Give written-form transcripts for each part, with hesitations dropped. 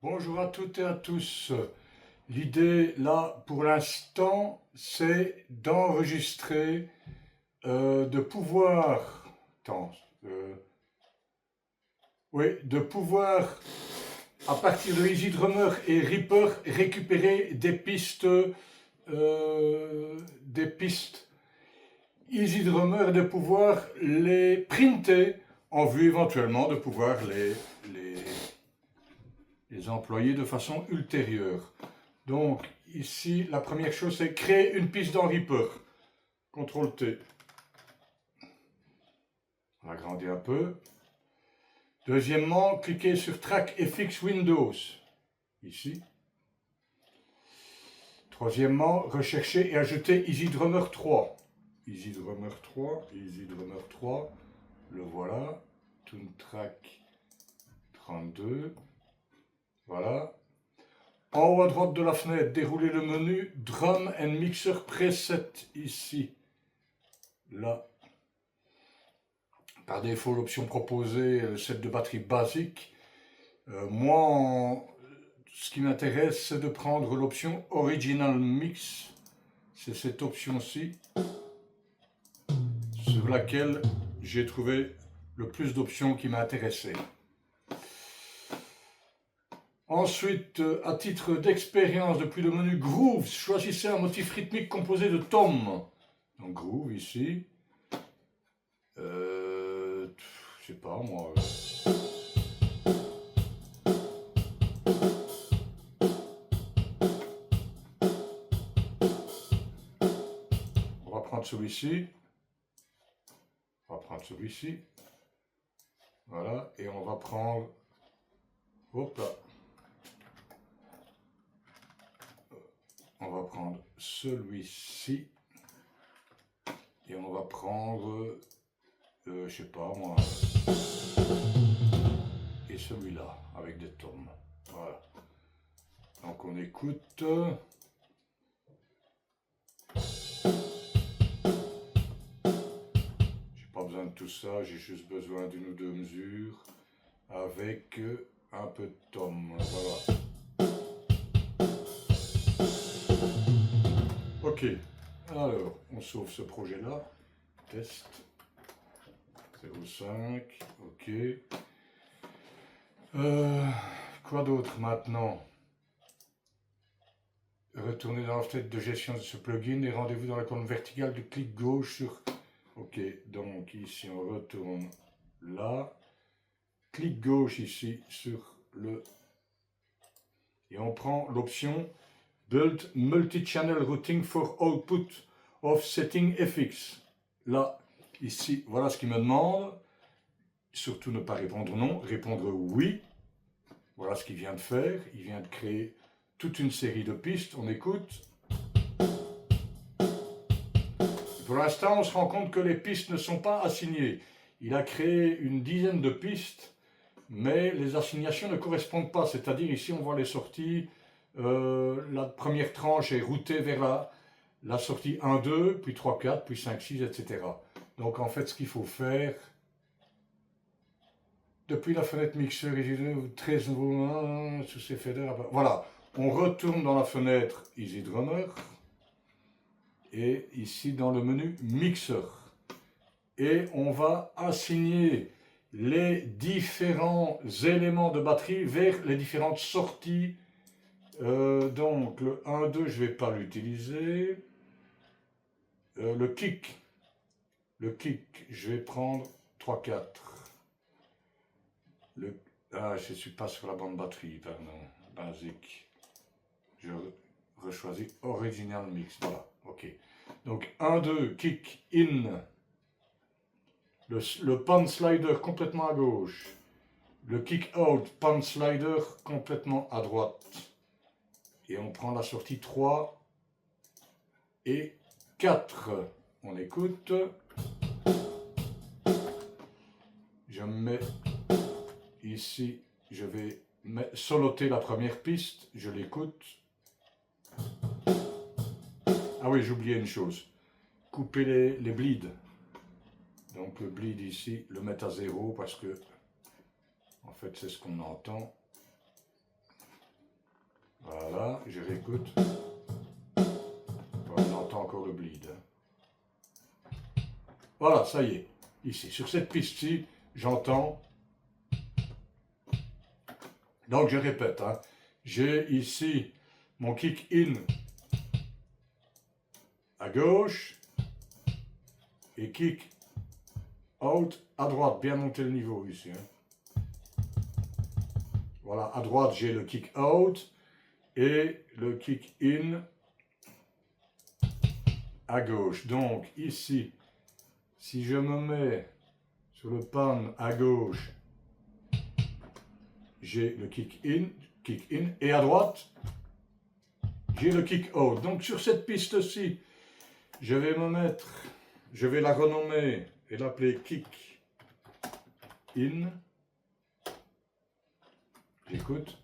Bonjour à toutes et à tous. L'idée là pour l'instant c'est d'enregistrer, de pouvoir, attends, euh, oui, de pouvoir à partir de Easy Drummer et Reaper récupérer des pistes Easy Drummer et de pouvoir les printer en vue éventuellement de pouvoir les employer de façon ultérieure. Donc ici, la première chose, c'est créer une piste dans Reaper. CTRL T. On va agrandir un peu. Deuxièmement, cliquez sur Track FX Windows. Ici. Troisièmement, recherchez et ajoutez Easy Drummer 3. Easy Drummer 3, Easy Drummer 3. Le voilà. Toontrack 32. Voilà. En haut à droite de la fenêtre, déroulez le menu Drum and Mixer Preset ici. Là. Par défaut, l'option proposée, le set de batterie basique. Ce qui m'intéresse, c'est de prendre l'option Original Mix. C'est cette option-ci sur laquelle j'ai trouvé le plus d'options qui m'intéressaient. Ensuite, à titre d'expérience, depuis le menu Groove, choisissez un motif rythmique composé de tomes. Donc Groove ici. Je sais pas moi. On va prendre celui-ci. On va prendre celui-ci. Voilà. Et on va prendre. Hop là. On va prendre celui-ci. Et on va prendre. Je sais pas moi. Et celui-là, avec des tomes. Voilà. Donc on écoute. J'ai pas besoin de tout ça, j'ai juste besoin d'une ou deux mesures avec un peu de tom. Voilà. Ok. Alors, on sauve ce projet-là. Test. 0,5. Ok. Quoi d'autre maintenant? Retournez dans la fenêtre de gestion de ce plugin et rendez-vous dans la colonne verticale du clic gauche sur... Ok, donc ici on retourne là. Clic gauche ici sur le... Et on prend l'option Build Multi-Channel Routing for Output of Setting FX. Là, ici, voilà ce qu'il me demande. Surtout ne pas répondre non, répondre oui. Voilà ce qu'il vient de faire. Il vient de créer toute une série de pistes. On écoute. Pour l'instant, on se rend compte que les pistes ne sont pas assignées. Il a créé une dizaine de pistes, mais les assignations ne correspondent pas. C'est-à-dire, ici, on voit les sorties. La première tranche est routée vers la sortie 1, 2, puis 3, 4, puis 5, 6, etc. Donc, en fait, ce qu'il faut faire... Depuis la fenêtre mixeur, 13 nouveaux sous ces faders. Voilà, on retourne dans la fenêtre Easy Drummer et ici dans le menu mixeur. Et on va assigner les différents éléments de batterie vers les différentes sorties. Donc le 1, 2, je ne vais pas l'utiliser. Le kick, je vais prendre 3, 4. Je ne suis pas sur la bande batterie, pardon, basique. Je rechoisis Original Mix, voilà, ok. Donc 1, 2, kick in, le pan slider complètement à gauche, le kick out, pan slider complètement à droite. Et on prend la sortie 3 et 4. On écoute. Je mets... Ici, je vais soloter la première piste, je l'écoute. Ah oui, j'ai oublié une chose. Couper les bleeds. Donc le bleed ici, le mettre à 0 parce que, en fait, c'est ce qu'on entend. Voilà, je réécoute. On entend encore le bleed. Voilà, ça y est. Ici, sur cette piste-ci, j'entends. Donc, je répète. Hein. J'ai ici mon kick in à gauche et kick out à droite. Bien monter le niveau ici. Hein. Voilà, à droite, j'ai le kick out et le kick in à gauche. Donc, ici, si je me mets sur le pan à gauche, j'ai le kick in, et à droite, j'ai le kick out. Donc sur cette piste-ci, je vais me mettre, je vais la renommer et l'appeler kick in. J'écoute.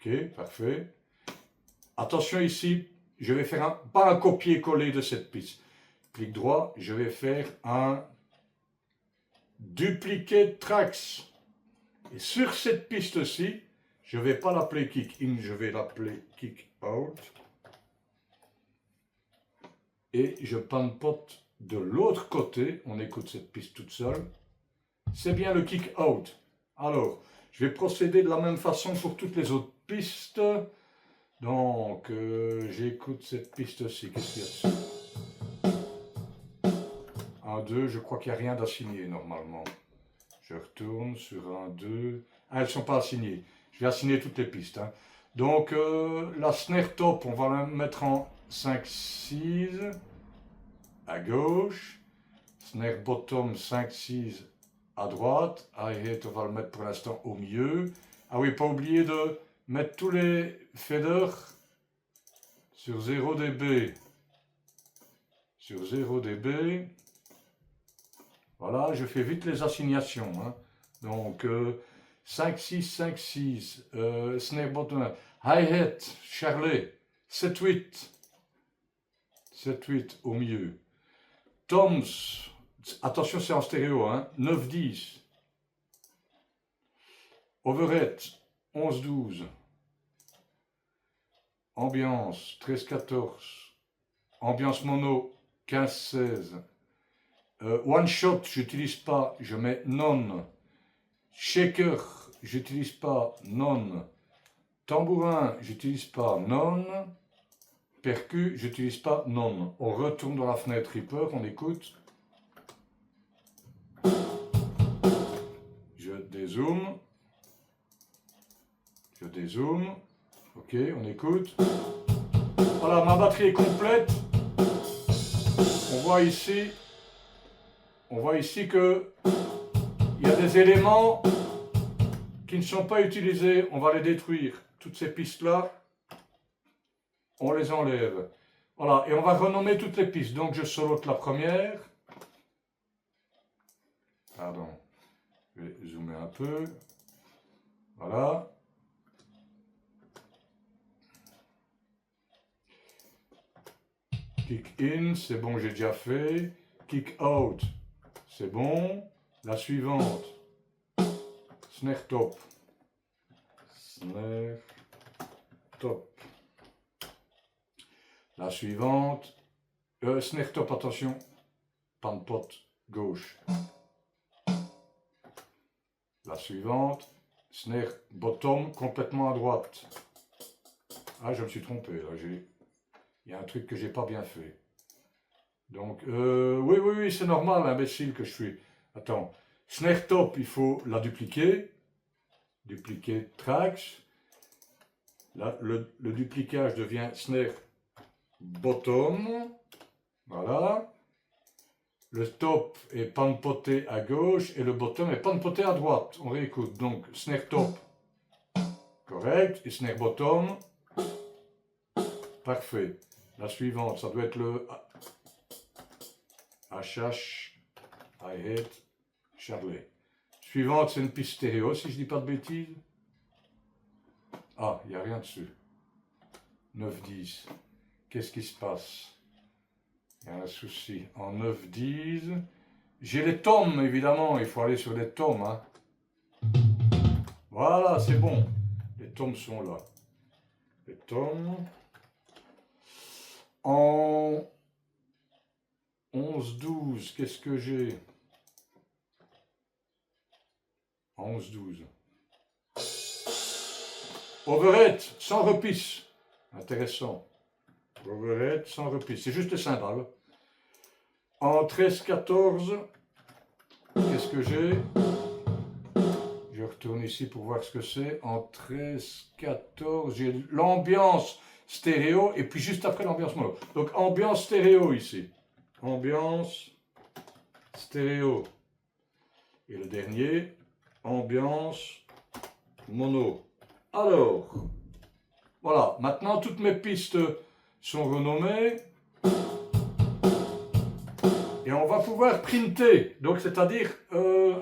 Ok, parfait. Attention ici, je vais faire pas un copier-coller de cette piste. Clic droit, je vais faire un duplicate tracks. Et sur cette piste-ci, je ne vais pas l'appeler kick in, je vais l'appeler kick out. Et je panpote de l'autre côté, on écoute cette piste toute seule. C'est bien le kick out. Alors, je vais procéder de la même façon pour toutes les autres pistes. Donc, j'écoute cette piste-ci. Qu'est-ce qu'il y a dessus? 1, 2, je crois qu'il n'y a rien d'assigné normalement. Je retourne sur 1, 2. Ah, elles ne sont pas assignées. Je vais assigner toutes les pistes. Hein. Donc, la snare top, on va la mettre en 5, 6 à gauche. Snare bottom, 5, 6 à droite. Hi-hat, on va le mettre pour l'instant au milieu. Ah oui, pas oublier de mettre tous les faders sur 0 dB. Sur 0 dB. Voilà, je fais vite les assignations. Hein. Donc, 5, 6, 5, 6, snare bottom, hi-hat, charlet, 7, 8, 7, 8 au milieu. Toms, attention c'est en stéréo, hein, 9, 10. Overhead, 11, 12. Ambiance, 13, 14. Ambiance mono, 15, 16. One shot, j'utilise pas, je mets non. Shaker, j'utilise pas non. Tambourin, j'utilise pas non. Percu, j'utilise pas non. On retourne dans la fenêtre Reaper, on écoute. Je dézoome. Je dézoome. Ok, on écoute. Voilà, ma batterie est complète. On voit ici que il y a des éléments qui ne sont pas utilisés. On va les détruire. Toutes ces pistes-là, on les enlève. Voilà, et on va renommer toutes les pistes. Donc je solote la première. Pardon, je vais zoomer un peu. Voilà. Kick in, c'est bon, j'ai déjà fait. Kick out, c'est bon. La suivante. Snare top. Snare top. La suivante. Snare top, attention. Panpot gauche. La suivante. Snare bottom complètement à droite. Ah, je me suis trompé. Là, il y a un truc que j'ai pas bien fait. Donc, oui, c'est normal, imbécile que je suis. Attends. Snare top, il faut la dupliquer. Dupliquer tracks. Là, le duplicage devient snare bottom. Voilà. Le top est panpoté à gauche et le bottom est panpoté à droite. On réécoute. Donc, snare top, correct. Et snare bottom, parfait. La suivante, ça doit être le HH, hi-hat, charlet. Suivante, c'est une piste stéréo, si je ne dis pas de bêtises. Ah, il n'y a rien dessus. 9, 10. Qu'est-ce qui se passe? Il y a un souci. En 9, 10. J'ai les tomes, évidemment. Il faut aller sur les tomes. Hein. Voilà, c'est bon. Les toms sont là. Les toms. En 11-12, qu'est-ce que j'ai? En 11-12. Overhead, sans repisse. Intéressant. Overhead, sans repisse. C'est juste le cymbale. En 13-14, qu'est-ce que j'ai? Je retourne ici pour voir ce que c'est. En 13-14, j'ai l'ambiance stéréo et puis juste après l'ambiance mono. Donc ambiance stéréo ici. Ambiance stéréo. Et le dernier, ambiance mono. Alors, voilà. Maintenant, toutes mes pistes sont renommées. Et on va pouvoir printer, donc c'est-à-dire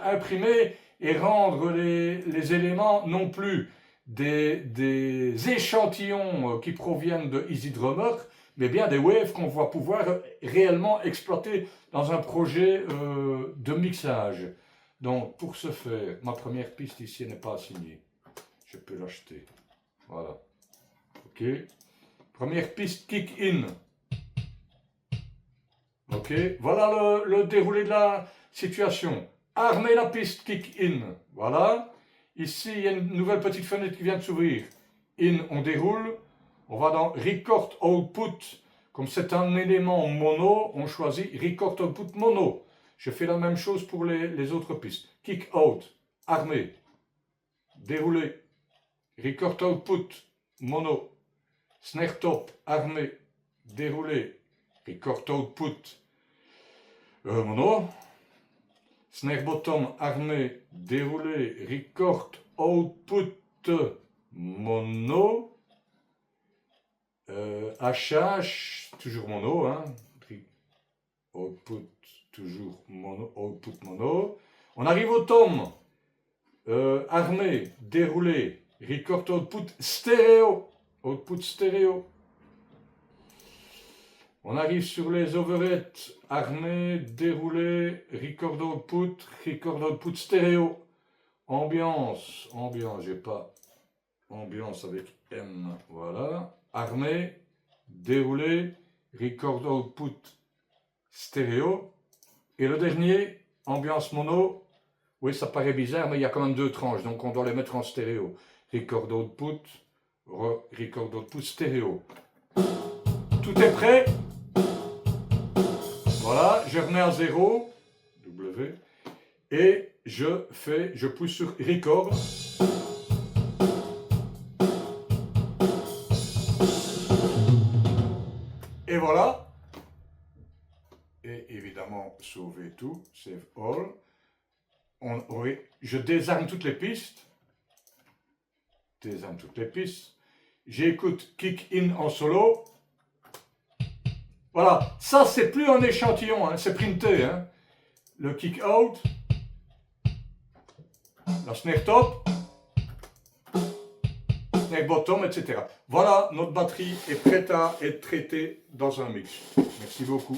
imprimer et rendre les éléments non plus des échantillons qui proviennent de EasyDrummer, mais bien des waves qu'on va pouvoir réellement exploiter dans un projet de mixage. Donc pour ce faire, ma première piste ici n'est pas assignée. Je peux l'acheter. Voilà. Ok. Première piste kick in. Ok, voilà le déroulé de la situation. Armer la piste, kick in. Voilà. Ici, il y a une nouvelle petite fenêtre qui vient de s'ouvrir. In, on déroule. On va dans Record Output. Comme c'est un élément mono, on choisit Record Output mono. Je fais la même chose pour les autres pistes. Kick out, armer, dérouler. Record Output mono. Snare top, armer, dérouler. Record Output mono, snare bottom, armé, déroulé, record, output, mono, HH, toujours mono, hein, output, toujours mono, output mono. On arrive au tom, armé, déroulé, record, output, stéréo, output stéréo. On arrive sur les overheads, armés, déroulés, record output stéréo. Ambiance, j'ai pas ambiance avec M, voilà. Armé, déroulé, record output stéréo. Et le dernier, ambiance mono. Oui, ça paraît bizarre, mais il y a quand même deux tranches, donc on doit les mettre en stéréo. Record output, record output stéréo. Tout est prêt. Voilà, je remets à 0, W, et je pousse sur Record. Et voilà. Et évidemment, sauver tout, save all. Oui, je désarme toutes les pistes. J'écoute kick in en solo. Voilà, ça c'est plus un échantillon, hein, c'est printé. Hein. Le kick out, la snare top, snare bottom, etc. Voilà, notre batterie est prête à être traitée dans un mix. Merci beaucoup.